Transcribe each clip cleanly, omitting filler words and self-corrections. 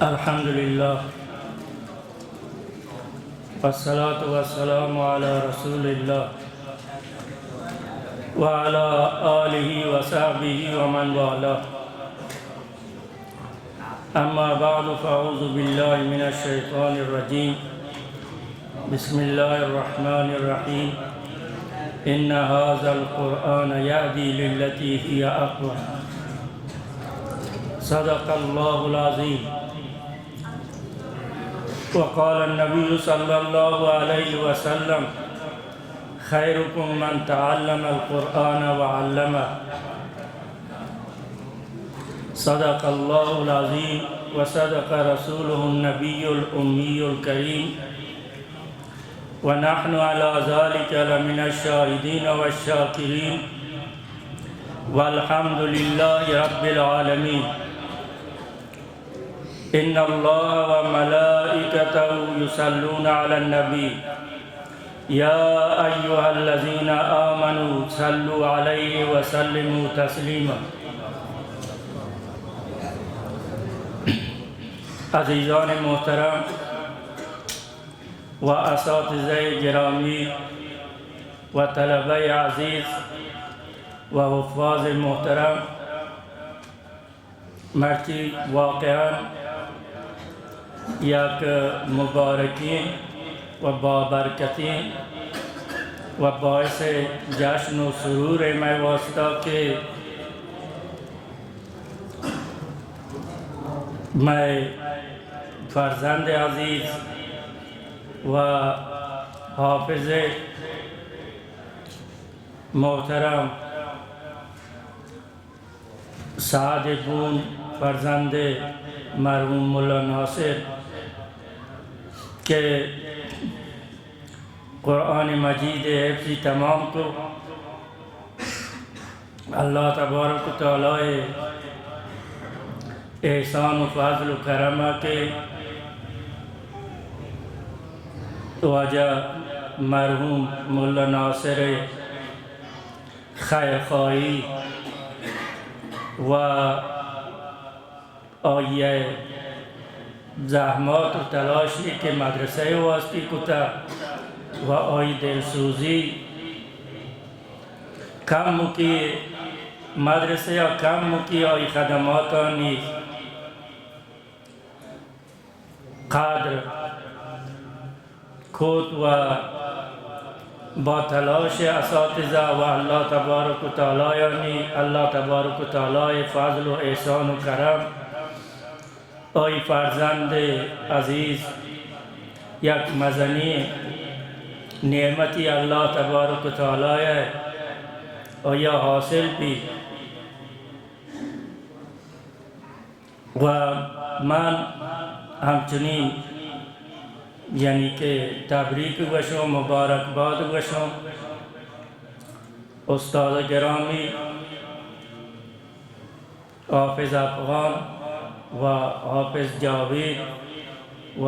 अल्हम्दुलिल्लाह वस्सलातु वस्सलामु अला रसूलिल्लाह व अला आलिहि व सहबिहि व मन वाला। अम्मा बअद फ़अऊज़ु बिल्लाहि मिनश शैतानिर रजीम। बिस्मिल्लाहिर रहमानिर रहीम। इन्ना हाज़ल क़ुरआन यहदी लिल्लती हिया अक़वम। सदक़ल्लाहुल अज़ीम। वक़ाल नबी सल्लल्लाहु अलैहि वसल्लम खैरुकुम मन तअल्लमल क़ुरआन व अल्लमह। सदक़ल्लाहुल अज़ीम व सदक़ रसूलुहुन नबियुल उम्मियुल करीम व नहनु अला ज़ालिका लमिनश शाहिदीन वश्शाकिरीन वल्हम्दुलिल्लाहि रब्बिल आलमीन। इन्नल्लाह व मलाइकतहु युसल्लूना अलन नबी या अय्युहल्लज़ीना आमनू सल्लु अलैहि व सल्लिमू तस्लीमा। अज़ीज़ान मोहतरम व असातिज़ाए गिरामी व तलबाए अज़ीज़ व हुफ़्फ़ाज़ मोहतरम, मर्ची वाक़यान याक मुबारकीन व बाबरकतीन व बाइस जश्न व सुरूर मैं वास्ता के मैं फ़र्ज़ंद अज़ीज़ व हाफ़िज़ मोहतरम सादिबून फ़र्ज़ंद मरहूम मुल्ला नासिर के क़ुरआन मजीद हिफ़्ज़ तमाम को अल्लाह तबारक व तआला एहसान व फ़ज़ल व करम के वजह मरहूम मुल्ला नासिर खैर ख़ाही व आइए ज़हमत व तलाशी के मदरसे वास्ती कुता व आई दिलसूजी कम की मदरसे कम की आई खदमातानी कादर खुद व बातलाश असातिज़ा व अल्लाह तबारक व तआला यानी अल्लाह तबारक व तआला फ़ज़ल व एहसान व करम आई फ़र्ज़ंद अज़ीज़ यक मज़नी नेमती अल्लाह तबारक व तआला है और यह हासिल भी व मन हमचुनी यानी कि तबरीक वशों मुबारकबाद वशों उस्ताद गिरामी हाफिज़ अफ़गान व हाफिज़ जावेद व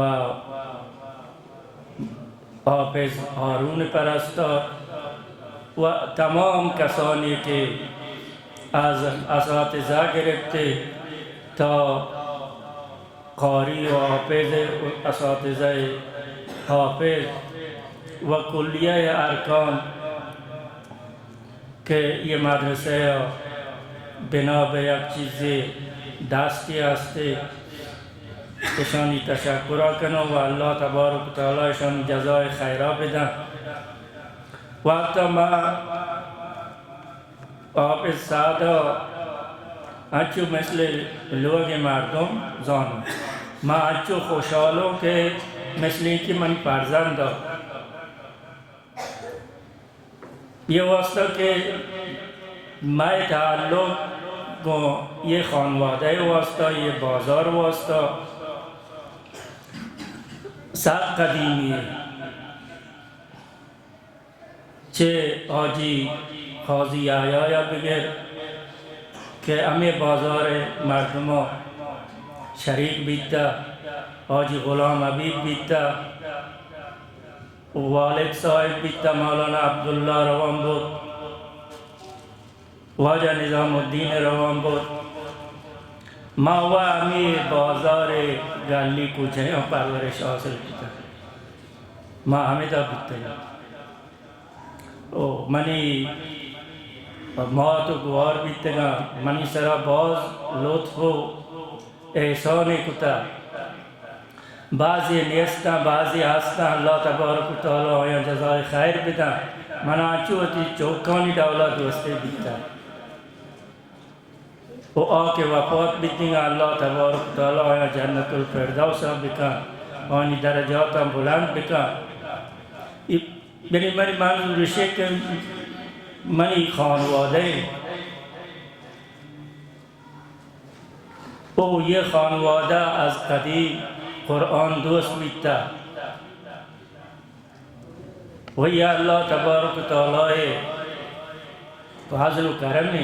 हाफिज़ हारून परस्तर व तमाम कसानी के आज असातिज़ा गिरफ्ते था क़ारी व हाफिज़ असातिज़ा हाफिज़ व कुल्लिया अरकान के ये मदरसे बिना बेक चीज़ें दास्ती आस्ते ईशानी तशक्कुरा कनो व अल्लाह तबारक व तआला ईशानी जज़ाए खैरा बिदा। वक्त मा हाफिज़ सादा अच्छु मिसल लोग मर्दम जानो माँ अच्छु खुशहालों के मिसली की मन फ़र्ज़ंद ये वास्ता के मैं ताल्लुक़ को ये ख़ानवादा वास्ता ये बाज़ार वास्ता सब कदीमी है चे आजी खाजी आया या बगैर के हमें बाज़ार मर्दमा शरीक बीता हाजी ग़ुलाम हबीब बीता वालिद साहिब बीता मौलाना अब्दुल्ला रवामबुर वाजा निज़ामुद्दीन रवामबुर माँ व अमीर बाजार गाली कुछ है परवरिश हासिल किया माँ हमें तो बिकते ओ मनी माँ तो गुआर बीतेगा मनी सरा बाज लुत्फो एहसान कुता बाज़ी नेस्ता बाज़ी आस्ता अल्लाह तबारक व तआला या जज़ाए खैर बिदा मना चोती चौकानी दौलत दोस्ते बिता वो आके वफ़ात बितेगा अल्लाह तबारक व तआला या जन्नतुल फिरदौस बिका और दरजात बुलंद बिका मेरी मरी मंजूर शेख मनी खानवादे ओ ये खानवादा अज कदीम कुरान दोस्त बीता वही अल्लाह तबारक व तआला फज़ल करम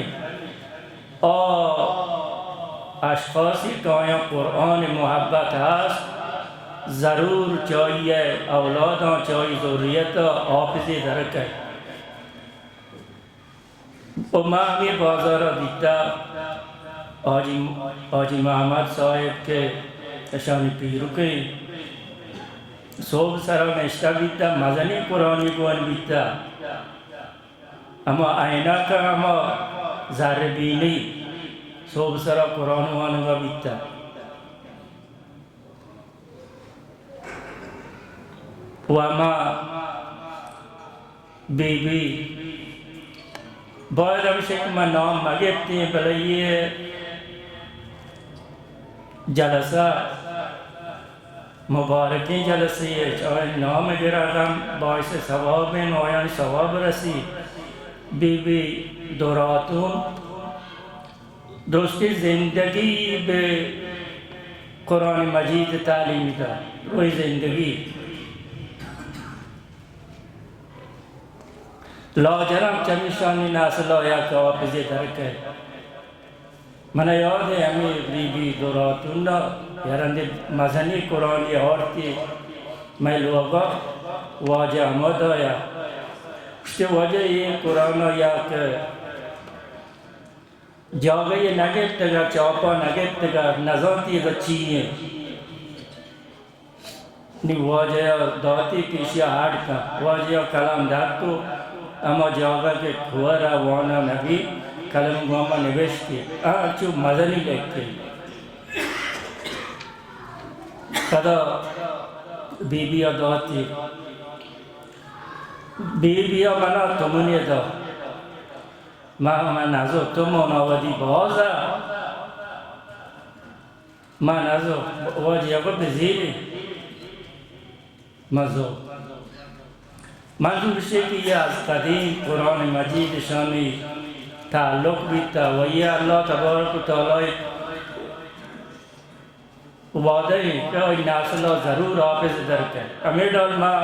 और अशख़ासी काया कुरान मोहब्बत हस ज़रूर चाहिए औलादा चाहिए ज़ुर्रियत हाफ़िज़ दरक है और माँ भी बाज़ारा दीता आजी मोहम्मद साहिब के शानी पीर के सोब सरा नश्ता बीता मज़नी कुरानी कुआन बीता अमा आयना का अमा ज़ारबीनी सोब सरा कुरान वानुगा बीता वमा बीबी बहुत अभिषेक में नाम मगेती हैं भले ये जलसा मुबारकी जलसी है चाहे नाम गिराम बाइस सवाब में नोयान सवाब रसी बीबी दोरातून दोस्ती ज़िंदगी बे कुरान मजीद तालीम का वही ज़िंदगी लाजरम चमिशानी नासला या कवाफ़िज़ दरक है मन याद है हमें बीबी दोरातुन्ना यारंदे मज़नी कुरान ये औरती मैं लोगा वाज अहमद आया उसके वजह ये कुरान या के जागे ये नगेट तगा चापा नगेट तगा नज़ाती बच्ची है नि वाजह दाती किशिया हाड का वाजह कलाम दातु अमा जागा के खुआरा वाना नबी कलम गुआमा निवेश की चु मज़नी लेके कदा बीबिया दाती बीबिया मना तुमने दा माँ नाजो तुम नवादी बाज़ा माँ नाजो वाजिया को बिज़ीरी मज़ो मंजूर शेखी या कदीम कुरान मजीद शानी ताल्लुक़ बीता वैया अल्लाह तबारक व तआला वादे का नासला ज़रूर हाफ़िज़ दरक है अमीर माँ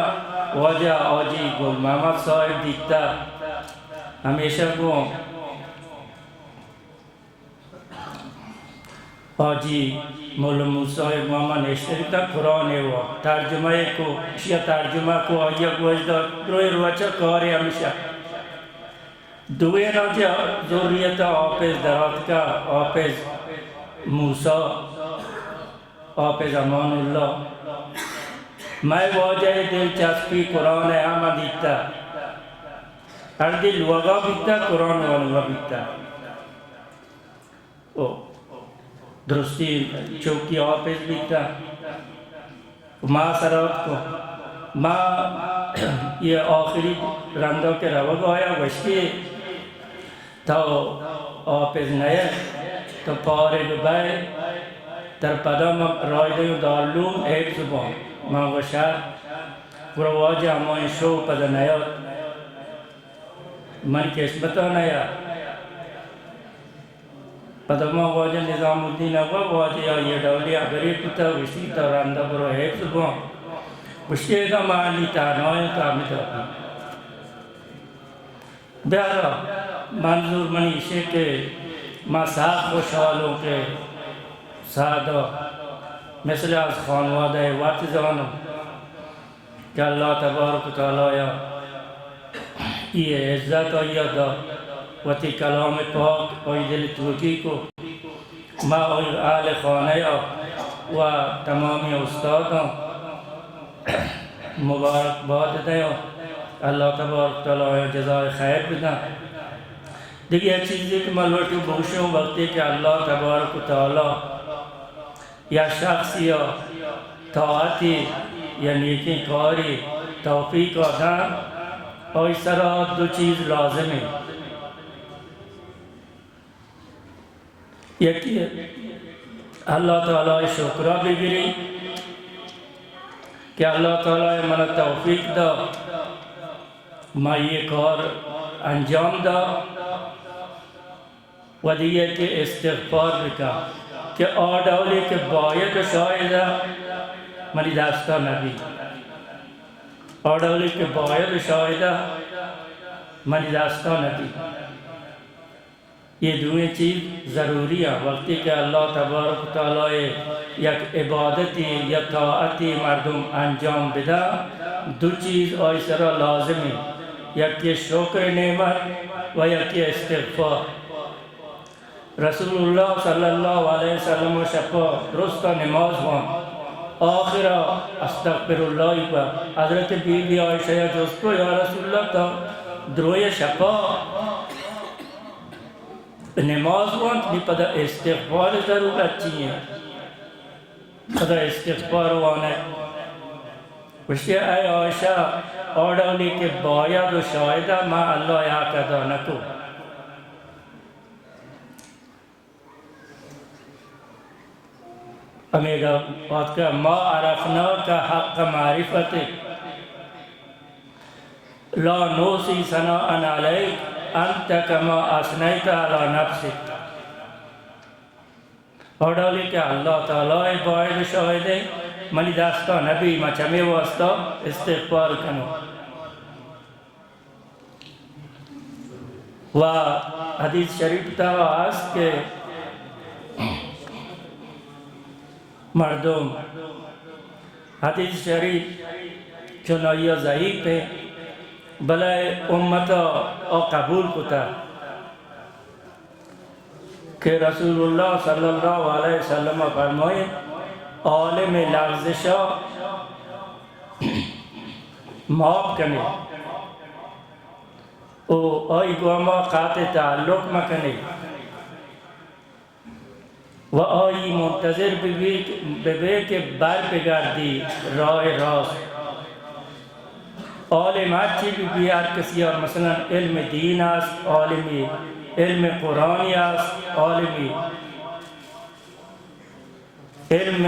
वाजा आजी गुल मोहम्मद साहिब दीता हमेशा को आजी मौला मूसा मोहम्मद नेश्तरी तक कुरान है वो तर्जुमा को शिया तर्जुमा को आया को रोए रोचा करे हमेशा दुए ना जो ज़ुर्रियत हाफ़िज़ दरात का हाफ़िज़ मूसा हाफ़िज़ अमानुल्लाह मैं वाजह दिलचस्पी कुरान है आमा दीता हर दिल वगा बीता कुरान वाला बीता ओ दुरुस्ती चौकी हाफ़िज़ बीता माँ सरात को माँ ये आखिरी रंदों के रवग आया वश्की तो हाफ़िज़ नए तो पारे बाय तर पदम रायदे दालूम एक सुबह माँ वशार पुरवाजा माँ शो पद नया मन किस्मत नया पदमा वाजा निज़ामुद्दीन अवा वाजा ये डौलिया गरीब पिता विसी तरांदा बरो है सुबह उसके का मानी तानाय कामित ब्यारा मंजूर मनी शे के मसाक खुशहालों के सादा मिसल आज खानवादा वात जानो कि अल्लाह तबारक व तआला ये इज़्ज़त और ये वती कलाम पाक और दिल तुकी को ما آل خانه و تمامی استادان مبارکباد دهیم. الله تبارک تعالی جزای خیر بدن. دیگه یک چیزی که من لطفی بوشم وقتی که الله تبارک تعالی یا شخص یا طاعتی یا نیکی کاری توفیق آدم اور سرا دو چیز لازم ہے. یکی اللہ تعالی شکرہ بگیری کہ اللہ تعالی من توفیق دا میں یہ کار انجام دا، و دیگه که استغفار بکن که آدولی که باید شاید منی دستا نبی، آدولی که باید شاید منی دستا نبی. یہ دوئیں چیز ضروری ہیں. وقتی کہ اللہ تبارک و تعالی یک عبادتی یا طاعتی مردم انجام بدا دو چیز آئیسرا لازم ہے، یکی شکر نعمت و یکی استغفار. رسول اللہ صلی اللہ علیہ وسلم و شفا درستا نماز وان آخر استغفر اللہ پر حضرت بی بی عائشہ جوستو یا رسول اللہ تا دروی شفا نماز وان بھی پدا استغفار ضرورت چیئے، پدا استغفار وانے وشتی اے عائشہ آڈالی کے باید و شاہدہ ما اللہ یا کدا نکو. امیگا بات کا ما عرفنا کا حق معرفت لا نوسی ثناء علیک انت کما اثنیت علی نفسک. اور ڈالی کہ اللہ تعالی باید شاہد ہے منی دستا نبی ما چمی واسطہ استغفار کنو. و حدیث شریف تا آس کہ مردم حدیث شریف چنائی ضعیف ہے بلائے امتا او قبول کتا کہ رسول اللہ صلی اللہ علیہ وسلم فرمائے عالم لغزشا معاف کنے او آئی گوما قاطع تعلق مکنے و آئی منتظر ببے کے بر بگردی راہ راست. عالم اچھی بھی ہر کسی اور مثلا علم دین است عالمی، علم قرآنی است عالمی، علم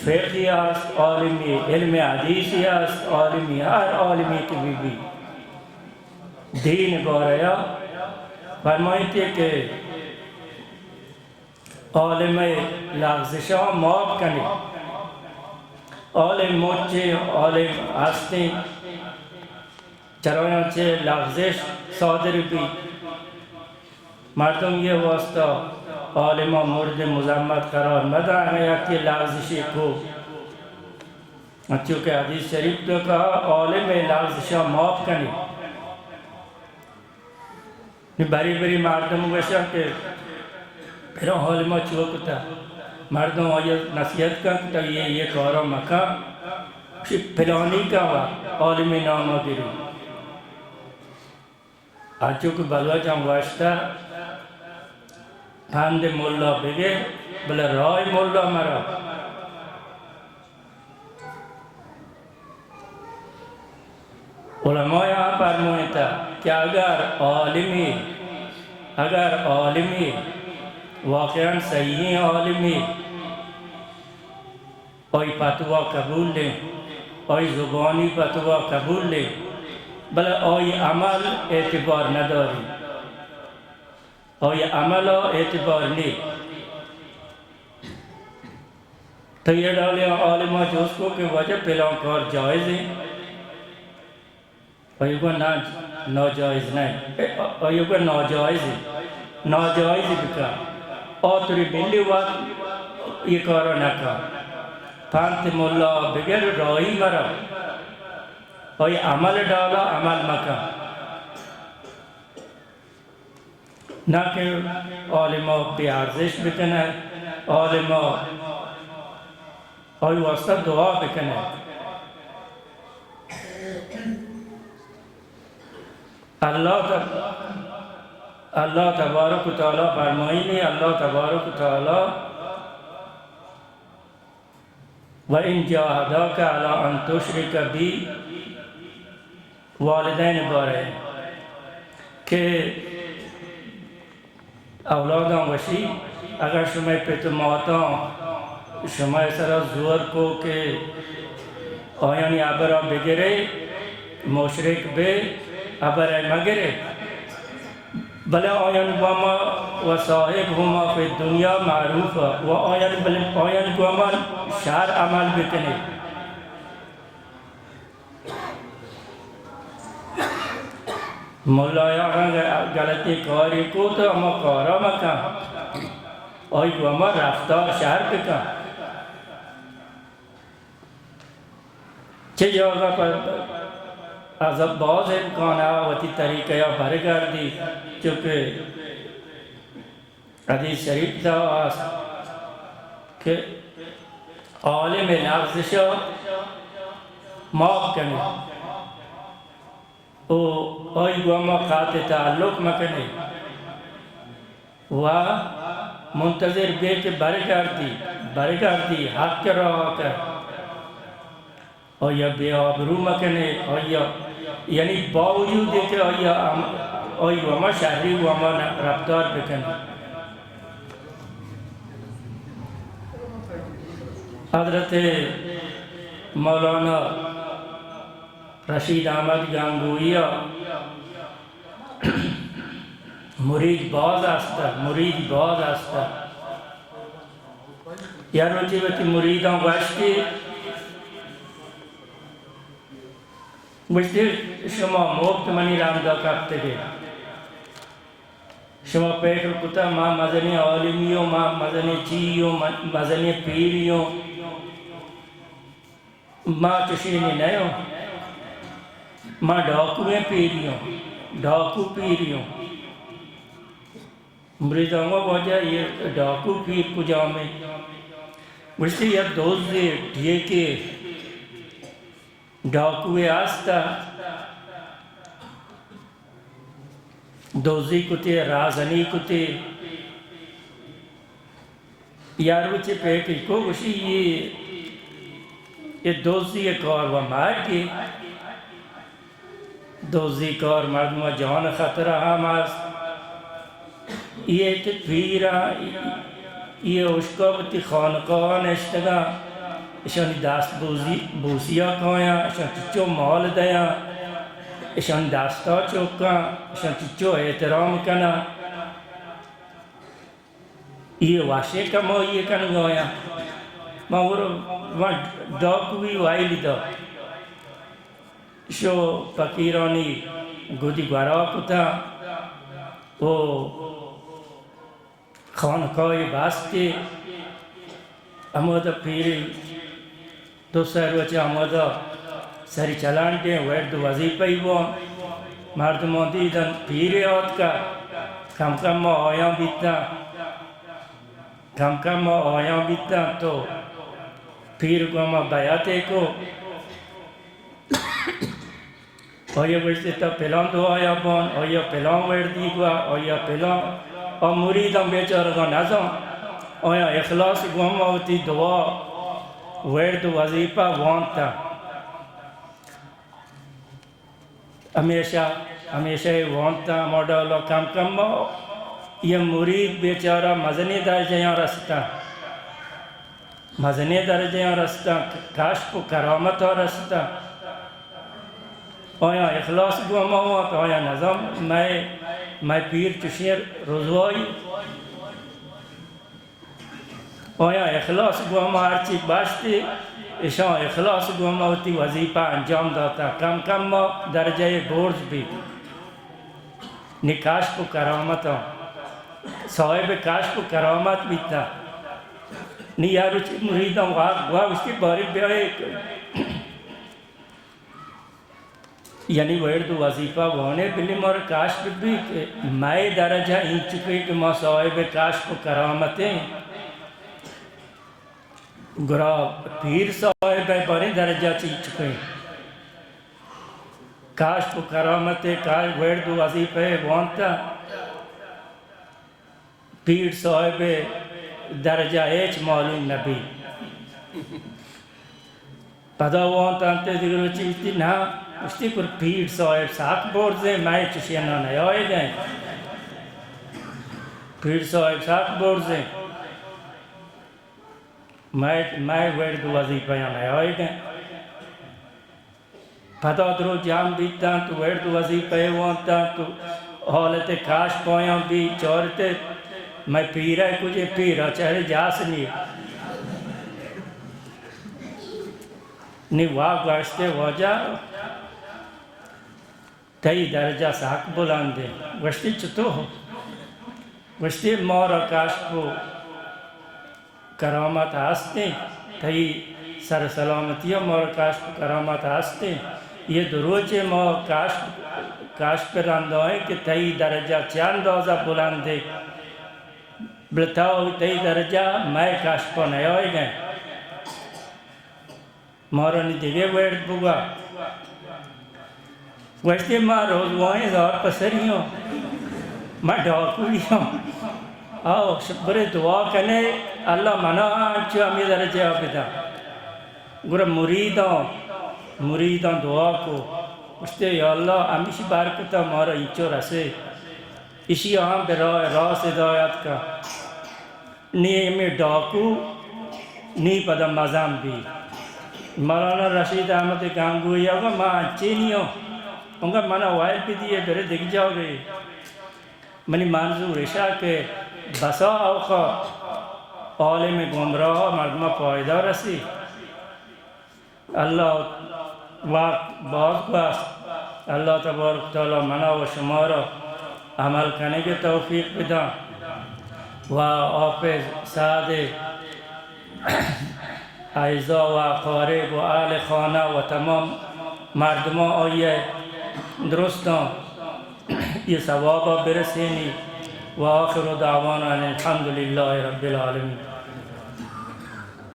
فقہی است عالمی، علم حدیثی است عالمی. ہر عالمی کی بھی دین باریا فرمائیتے کہ عالم لغزشاں معاف کنی. عالم موچے عالم ہستے چرایاں چے لغزش صادر بھی مردم یہ واسطہ عالمہ مورد مذمت قرار مدہ ہے یکی لغزشی کو. چونکہ حدیث شریف تو کہا عالم لغزشاں معاف کنی. بری بری مردم وشا کہ پھر عالمہ چوکتا مردم آیا نصیحت کرتا یہ کارا مکہ پھلانی کا ہوا عالم نامہ گری آجو کو بلوہ جان واشتا پھاند مولا بگے بلا رائے مولا مرا. علماء یہاں فرمائے تھا کہ اگر عالمی واقعاً صحیح عالمی اوی فتوہ قبول لیں اوی زبانی فتوہ قبول لیں بلے اوی عمل اعتبار نداری اوی عمل اعتبار نہیں تو یہ ڈالے عالمہ جوز کو کہ وجہ پلان کار جائز ہے اوی کو ناجائز نہیں اوی کو ناجائز ہے ناجائز بکا آتری بلی وقت یہ کارا نکا پانت مولا بگر رائی مرا اور یہ عمل ڈالا عمل مکا. ना कि आलिमा पे आर्जिश बिकना आलिमा और वास्ता दुआ बिकना अल्लाह तबारक व तआला फरमाइने अल्लाह तबारक व तआला व इन जाहदाका अला अन तुश्रिक बी वालिदैन बारे के औलादा वशी अगर शुमे पितमाता शुमे सरा जोर को के आयानी आबरा बिगरे मुशरिक बे अबर मगरे भले आयन गुमा व साहिब हुमा फिर दुनिया मारूफ व आयन भले आयन गुमा शार अमल बिकने मौलाया गलती कारी को तो हम कारा मका और गुमा रफ्तार शार बिका चे जगह पर अजब बहुत इम्कान वती तरीक़े बरगर्दी चूँकि हदीस शरीफ था कि आलिम लफ्ज़ माफ़ करने ओ ओई गुमा खाते ताल्लुक़ मकने वह मुंतज़िर बे के बरगर्दी हक के रहा कर और यह बेआबरू मकने और यानी बावजूद के और वमा शहरी वमा रफ्तार बिकने हज़रत मौलाना रशीद अहमद गंगोहिया मुरीद बाज आस्ता यार वती मुरीदा वास्ते मुझे शुमा मुफ्त मनी रामदा करते गए शुमा पेट कुता माँ मजने आलिमियों माँ मजने चीयों मजने पीरियों माँ चुशीनी नयो माँ डाकुएं डाकू पीरियों मृदांगों वजह ये डाकू पीर पूजा में मुझसे यह दोस्त ढे के डाकुए आस्ता दोजी कुते राजनी कुते यार बच्चे पेट को उसी ये दोजी एक और वह मार के दोजी कौर मर्दमा जान खतरा हमास ये पीरा ये उसको बती खानका नश्तगा ईशानी दास्त बूसिया खाया ईशान चिच्चो माल दया ईशान दास्ता चौका ईशान चिच्चो एहतराम करना ये वाशे का मो ये कन गया मावर वहाँ डाक भी वाइल दा शो फकीरानी गोदी बारा कुता वो खानका ये बास्ते अमोद पीर तो सर वचे अमोदा सरी चलान के वैद वजीफा ही वो मर्द मोदी दन पीरे औत का कम आया बीता तो पीर को हम बयाते को और ये वैसे तो पहला तो आया बन और ये पहला वर्ड दी हुआ और ये पहला और मुरीदम बेचारा का नज़म और ये इखलास गुम होती दुआ वर्ड वजीफा वांता हमेशा वांता मॉडल कम ये मुरीद बेचारा मजने दर्जे रस्ता काश को करामत और रस्ता और यहाँ इखलास गुमा हुआ तो यहाँ नज़म मैं पीर चुशीर रजवाई और यहाँ इखलास गुमा हर चीज़ बाजती ईशा इखलास गुमा होती वजीफ़ा अंजाम दाता कम दर्जे बोर्ज भी निकाश को करामत साहिब काश को करामत भी था नहीं यार मुरीदा वहाँ उसके बारे में यानी वर्द वजीफ़ा वाने बिल्ली मोर काश्फ भी मैं दर्जा इन चुके कि माँ साहिब काश्फ करामतें गुरा पीर साहिब बड़े दर्जा ची चुके काश्फ करामतें काश वर्द वजीफ़े वानता पीर साहिब दर्जा एच मालूम नबी पदा वानता अंते दिगरो चीज़ ना उसकी पर पीर साहिब साक बोर्ड से मैं चुशियाना नहीं आए गए पीर साहिब साक बोर्ड से मैं वर्द वजीफ़ा नहीं आए गए पता दरो जाम बीता तो वर्द वजीफ़े वानता तो हालत काश पाया भी चौरते मैं पीरा कुछ पीरा चाहे जास नहीं वाह वास्ते वजह तई दर्जा साक बुलंदे वस्ती चतो हो वस्ती मोर आकाश को करामत आस्ते तई सर सलामती मोर आकाश को करामत आस्ते ये दरोचे मोर काश पर अंदोए कि तई दर्जा चांद औजा बुलंदे बताओ तई दर्जा मैं काश पर नहीं आए गए मोरनी दिगे वर्ड बुगा वैसे माँ रोज वहीं और पसरियों मैं डाकुरियों आओ बड़े दुआ करने अल्लाह मना अच्छे अमीर दर्जे पिता गुरु मुरीदों दुआ को उसते या अल्लाह अमीश बारकता मारा इंचो रसे इसी आम बेरा रास हिदायत का नी में डाकू नी पदा मजाम भी मौलाना रशीद अहमद गांगुई होगा माँ अच्छे नहीं हो उनका मना वायर भी दिए बेरे दिख जाओगे मनी मंजूर इशा के बसा औका औले में गुमराह मर्दमा पायदा रसी अल्लाह बहुत बास अल्लाह तबारक तआला मना व शुमारा अमल करने के तौफीक विदा व आपे सादे आइज़ा व क़ारिब व आल खाना व तमाम मर्दमा और ये दुरुस्तों ये सवाब बरसेनी व आखिर दावाना अल्हम्दुलिल्लाहि रब्बिल आलमीन।